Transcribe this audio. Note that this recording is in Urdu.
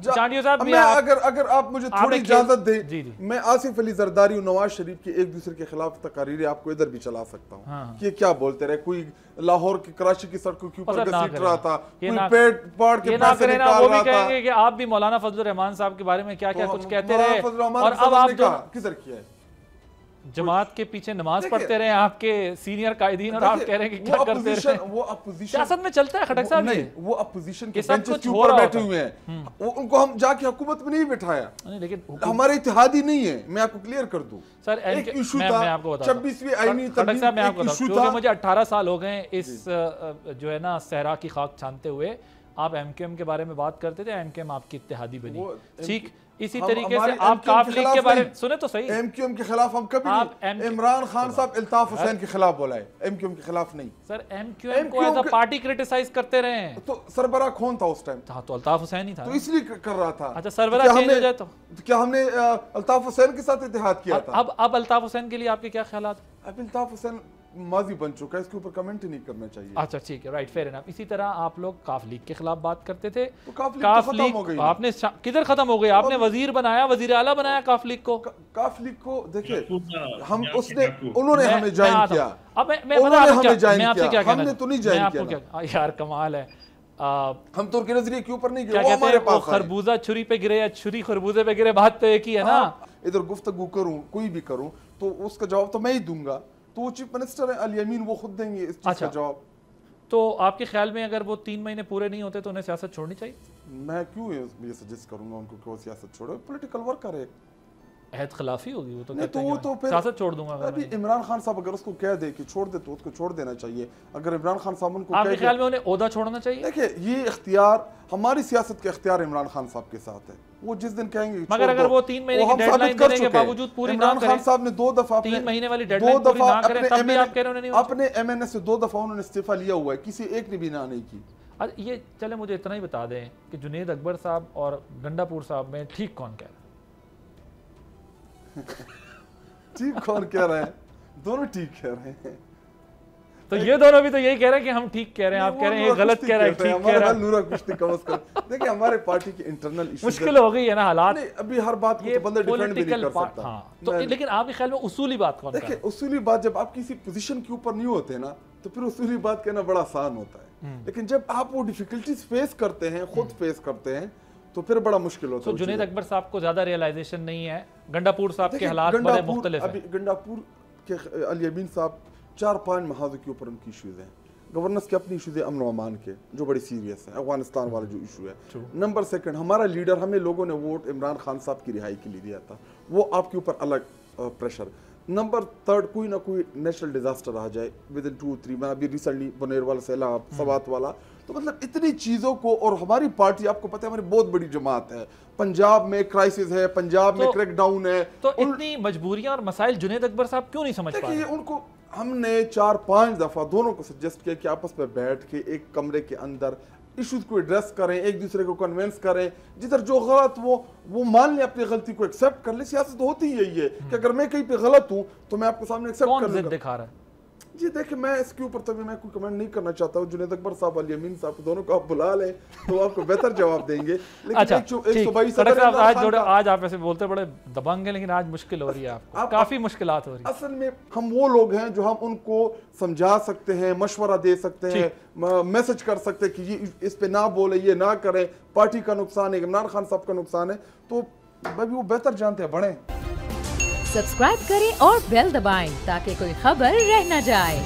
چانڈیو صاحب میں اگر آپ مجھے تھوڑی اجازت دیں میں آصف علی زرداری اور نواز شریف کی ایک دوسرے کے خلاف تقاریریں آپ کو ادھر بھی چلا سکتا ہوں کہ کیا بولتے رہے، کوئی لاہور کی کراچی کی سڑکوں کے اوپر گھسیٹ رہا تھا، کوئی پیٹ پاڑ کے پیسے نکال رہا تھا۔ وہ بھی کہیں گے کہ آپ بھی مولانا فضل الرحمان صاحب کے بارے میں کیا کیا کچھ کہتے رہے، اور اب آپ کدھر کیا ہے جماعت کے پیچھے نماز پڑھتے رہے آپ کے سینئر قائدین، اور آپ کہہ رہے ہیں کہ کیا کرتے رہے۔ وہ اپوزیشن سیاست میں چلتا ہے کھٹک صاحب، نہیں وہ اپوزیشن کے بینچز کے اوپر بیٹھے ہوئے ہیں، ان کو ہم جا کے حکومت میں نہیں بٹھایا، لیکن ہمارے اتحادی نہیں ہے۔ میں آپ کو کلیئر کر دوں، سر ایک ایشو تھا 26ویں آئینی ترمیم، ایک ایشو تھا۔ مجھے 18 سال ہو گئے اس جو ہے نا صحرا کی خاک چھانتے ہوئے، آپ ایم کیو ایم کے بارے میں بات کرتے تھے، ایم کیو ایم آپ کی اتحادی بنی، ٹھیک اسی طریقے سے آپ کاف لیگ کے بارے میں سنیں تو صحیح، ایم کیو ایم کے خلاف ہم کبھی نہیں، عمران خان صاحب الطاف حسین کے خلاف بولا ہے، ایم کیو ایم کے خلاف نہیں۔ سر ایم کیو ایم کو ایز اے پارٹی کریٹیسائز کرتے رہے ہیں، تو سربراہ کون تھا اس ٹائم؟ تو الطاف حسین ہی تھا، تو اس لیے کر رہا تھا۔ اچھا سربراہ چینج ہو جائے تو کیا ہم نے الطاف حسین کے ساتھ اتحاد کیا تھا؟ اب الطاف حسین کے لیے آپ کے کیا خیالات؟ اب الطاف حسین ماضی بن چکا ہے، اس کے اوپر کمنٹ ہی نہیں کرنا چاہیے۔ اچھا ٹھیک ہے، رائٹ، فیئر انف۔ اسی طرح آپ لوگ کاف لیگ کے خلاف بات کرتے تھے، کاف لیگ آپ نے کدھر ختم ہو گئی؟ آپ نے وزیر بنایا، وزیر اعلیٰ بنایا کاف لیگ کو۔ کاف لیگ کو دیکھیں ہم انہوں نے ہمیں جوائن کیا، اب میں آپ سے کیا کہنا، ہم نے تو نہیں جوائن کیا یار، کمال ہے، ہم تو ان کے نظریے کے اوپر نہیں گئے، کیا کہتے ہیں وہ خربوزہ چھری پہ گرے یا چھری خربوزے پہ گرے، بات تو ایک ہی ہے نا۔ ادھر گفتگو کروں کوئی بھی کروں تو اس کا جواب تو میں ہی دوں گا، تو وہ چیف منسٹر ہیں الیمین، وہ خود دیں گے اس چیز کا جواب۔ تو آپ کے خیال میں اگر وہ 3 مہینے پورے نہیں ہوتے تو انہیں سیاست چھوڑنی چاہیے؟ میں کیوں یہ سجیسٹ کروں گا ان کو کہ وہ سیاست چھوڑے، پولیٹیکل ورکر ہے، عہد خلافی ہوگی، وہ تو کہتے ہیں کہ سیاست چھوڑ دوں گا۔ ابھی عمران خان صاحب اگر اس کو کہہ دے کہ چھوڑ دے تو اس کو چھوڑ دینا چاہیے۔ اگر عمران خان صاحب ان کو آپ کے خیال میں انہیں عہدہ چھوڑنا چاہیے؟ دیکھیں یہ اختیار، ہماری سیاست کا اختیار عمران خان صاحب کے ساتھ ہے، وہ جس دن کہیں گے، مگر اگر وہ 3 مہینے کی ڈیڈ لائن دینے کے باوجود پوری نہ کریں، عمران خان صاحب نے 2 دفعہ 3 مہینے والی ڈیڈ لائن پوری نہ کریں، تب بھی آپ کہہ رہے ہیں نہیں، اپنے ایم این اے سے 2 دفعہ انہوں نے استعفیٰ لیا ہوا ہے، کسی ایک نے بھی نہ نہیں کی۔ یہ چلے مجھے اتنا ہی بتا دیں کہ جنید اکبر صاحب اور گنڈا پور صاحب میں ٹھیک کون کہہ رہا ہے؟ ٹھیک کون کہہ رہے ہیں؟ دونوں ٹھیک کہہ رہے ہیں۔ تو یہ دونوں بھی تو یہی کہہ رہے ہیں کہ ہم ٹھیک کہہ رہے ہیں، آپ کہہ رہے ہیں یہ غلط کہہ رہا ہے، ٹھیک کہہ رہا ہے۔ نورا کشتی کم از کم دیکھیں ہمارے پارٹی کے انٹرنل ایشوز مشکل ہو گئی ہے نا حالات، ابھی ہر بات کو بندہ ڈیفینڈ بھی نہیں کر سکتا۔ تو لیکن آپ کے خیال میں اصولی بات کون دیکھیں اصولی بات جب آپ کسی پوزیشن کے اوپر نہیں ہوتے نا تو پھر اصولی بات کہنا بڑا آسان ہوتا ہے، لیکن جب آپ وہ ڈیفیکلٹیز فیس کرتے ہیں، خود فیس کرتے ہیں، تو پھر بڑا مشکل ہوتا ہے۔ تو جنید اکبر صاحب کو زیادہ ریئلائزیشن نہیں ہے، گنڈا پور صاحب کے حالات بڑے مختلف ہیں۔ ابھی گنڈا پور کے الیمین صاحب 4-5 محاذوں کے اوپر ان کی ایشوز ہیں، گورننس کے اپنی ایشوز ہیں، امن و امان کے جو بڑی سیریس ہیں، افغانستان والا جو ایشو ہے۔ نمبر 2 ہمارا لیڈر، ہمیں لوگوں نے ووٹ عمران خان صاحب کی رہائی کے لیے دیا تھا، وہ آپ کے اوپر الگ پریشر۔ نمبر 3 کوئی نہ کوئی نیچرل ڈیزاسٹر آ جائے ودن 2-3، میں ابھی ریسنٹلی بنیر والا سیلاب، سوات والا، تو مطلب اتنی چیزوں کو، اور ہماری پارٹی آپ کو پتہ ہے ہماری بہت بڑی جماعت ہے، پنجاب میں کرائسس ہے، پنجاب میں کریک ڈاؤن ہے، تو اتنی مجبوریاں اور مسائل جنید اکبر صاحب کیوں نہیں سمجھ پا رہے؟ ان کو ہم نے 4-5 دفعہ دونوں کو سجیسٹ کیا کہ آپس میں بیٹھ کے ایک کمرے کے اندر ایشوز کو ایڈریس کریں، ایک دوسرے کو کنونس کریں، جدھر جو غلط وہ مان لیں، اپنی غلطی کو ایکسیپٹ کر لیں۔ سیاست ہوتی یہی ہے کہ اگر میں کہیں پہ غلط ہوں تو میں آپ کے سامنے ایکسیپٹ کر لوں گا۔ کون ضد دکھا رہا ہے؟ جی دیکھیں میں اس کے اوپر تبھی میں کوئی کمنٹ نہیں کرنا چاہتا ہوں، جنید اکبر صاحب الیمین صاحب دونوں کو آپ بلا لیں تو آپ کو بہتر جواب دیں گے۔ اچھا آج آپ ایسے بولتے بڑے دبنگ ہیں، لیکن آج مشکل ہو رہی ہے، آپ کو کافی مشکلات ہو رہی ہیں۔ اصل میں ہم وہ لوگ ہیں جو ہم ان کو سمجھا سکتے ہیں، مشورہ دے سکتے ہیں، میسج کر سکتے ہیں کہ یہ اس پہ نہ بولے، یہ نہ کریں، پارٹی کا نقصان ہے، عمران خان صاحب کا نقصان ہے، تو ابھی وہ بہتر جانتے ہیں، بڑھیں۔ سبسکرائب کریں اور بیل دبائیں تاکہ کوئی خبر رہ نہ جائے۔